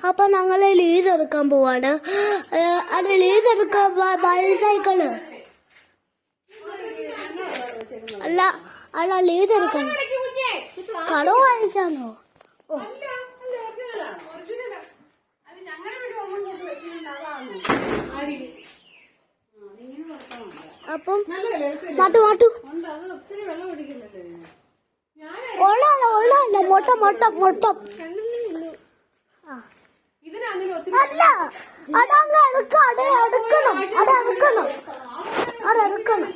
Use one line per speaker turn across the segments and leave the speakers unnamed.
അപ്പൊ ഞങ്ങള് ലീസ് എടുക്കാൻ പോവാണ്. അത് ലീസ് എടുക്കാൻ ബൈസൈക്കിള് അല്ല അല്ല ലീസ് എടുക്കണം. കടവ് വാങ്ങിക്കാനോ? അപ്പം മാട്ടു മാട്ടു ഉള്ള മൊട്ട മൊട്ട മൊട്ട അല്ല അതങ്ങ് അടുക്കണം അടക്കണം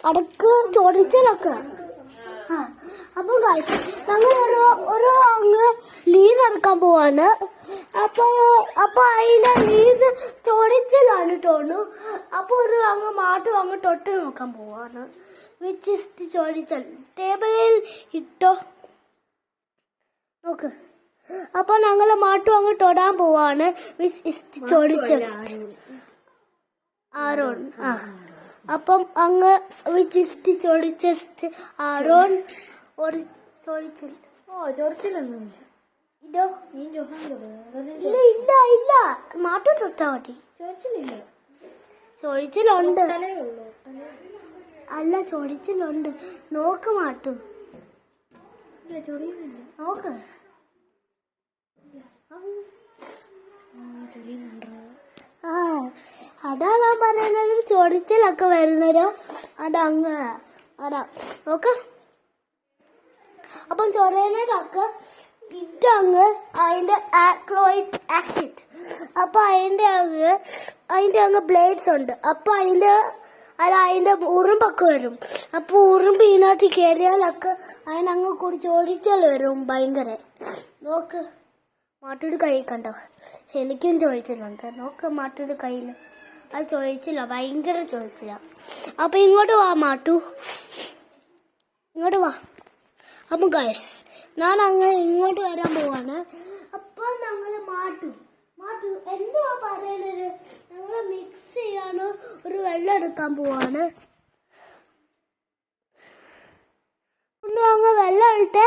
അടക്ക് ചോദിച്ചലൊക്കെ. അപ്പൊ ഞങ്ങൾ ഒരു അങ്ങ് ലീസ് എടുക്കാൻ പോവാണ്. അപ്പൊ അതിന്റെ ലീസ് ചോദിച്ചലാണ് തോന്നുന്നു. അപ്പൊ ഒരു അങ്ങ് മാട്ടും അങ്ങ് തൊട്ട് നോക്കാൻ പോവാണ്. വിച്ച് ചോദിച്ചൽ ടേബിളിൽ ഇട്ടോ നോക്ക്. അപ്പൊ ഞങ്ങള് മാട്ടും അങ്ങ് തൊടാൻ പോവാണ്. വിച്ച് ചോദിച്ചൽ ആരോൺ. അപ്പം അങ്ങ് വിച്ച് ചോദിച്ച ആരോൺ ചോദിച്ചൽ.
ചോദിച്ചില്ലൊന്നുമില്ല.
ഇതോ ഇല്ല ഇല്ല ഇല്ല മാട്ടു തൊട്ടാ മതി.
ചോദിച്ചില്ല.
ചോദിച്ചിലുണ്ട്. അല്ല ചോദിച്ചിലുണ്ട്. നോക്ക് മാട്ടു നോക്ക്. അതാ ഞാൻ പറയുന്നത്. ചോദിച്ചിലൊക്കെ വരുന്നത് അതങ്ങ് അതാ നോക്ക്. അപ്പം ചൊറേനൊക്കെ ഇതങ്ങ് അതിന്റെ ആക്ലോയിഡ് ആസിഡ്. അപ്പൊ അതിന്റെ അങ്ങ് ബ്ലേഡ്സ് ഉണ്ട്. അപ്പൊ അതിന്റെ ഉറുമ്പൊക്കെ വരും. അപ്പൊ ഉറുമ്പ് ഇതിനകത്ത് കയറിയാലൊക്കെ അതിനങ്ങ് കൂടി ചോദിച്ചാൽ വരും ഭയങ്കര. നോക്ക് മാട്ടൂര് കൈ കണ്ടോ? എനിക്കും ചോദിച്ചിട്ടുണ്ട്. നോക്ക് മാട്ടൂര് കയ്യില് അത് ചോദിച്ചില്ല, ഭയങ്കര ചോദിച്ചില്ല. അപ്പൊ ഇങ്ങോട്ട് വാ മാട്ടു, ഇങ്ങോട്ട് വാ. അപ്പൊ ഗൈസ് ഞാൻ അങ്ങ് ഇങ്ങോട്ട് വരാൻ പോവാണ്. അപ്പൊ ഞങ്ങള് മാട്ടു എന്തുവാ പറയുന്നത്? ഞങ്ങള് മിക്സ് ചെയ്യാനോ ഒരു വെള്ളം എടുക്കാൻ പോവാണ്. അങ്ങ് വെള്ളം ഇട്ടേ.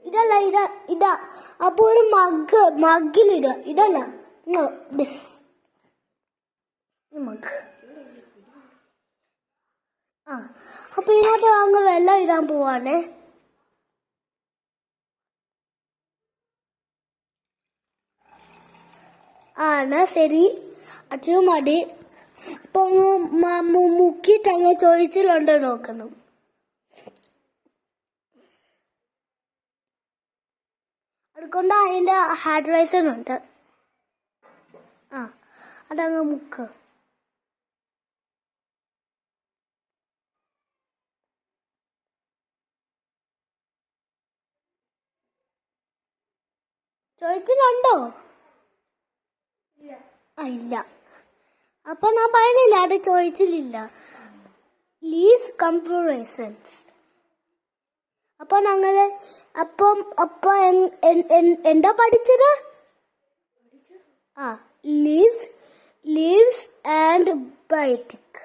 ഇതല്ല ഇതാ. അപ്പൊ ഒരു മഗ്ഗിലിട. ഇതല്ല മഗ്. അപ്പൊ ഇതിനകത്ത് അങ്ങ് വെള്ളം ഇടാൻ പോവാണ്. ശരി അത് മതി. അപ്പൊ മുക്കിട്ട് അങ്ങ് ചോദിച്ചിലുണ്ടോ നോക്കണം. അതുകൊണ്ട് അതിന്റെ ഹാൻഡ് റൈസർ ഉണ്ട്. അതങ്ങ് മുക്ക്. ചോദിച്ചിട്ടുണ്ടോ? ഇല്ല. അപ്പൊ ഞാൻ പറയുന്നില്ല അത് ചോദിച്ചില്ല. ലീസ് കംപ്യൂറേഷൻ. അപ്പൊ ഞങ്ങള് അപ്പൊ എന്താ പഠിച്ചത്? Leaves and biotic.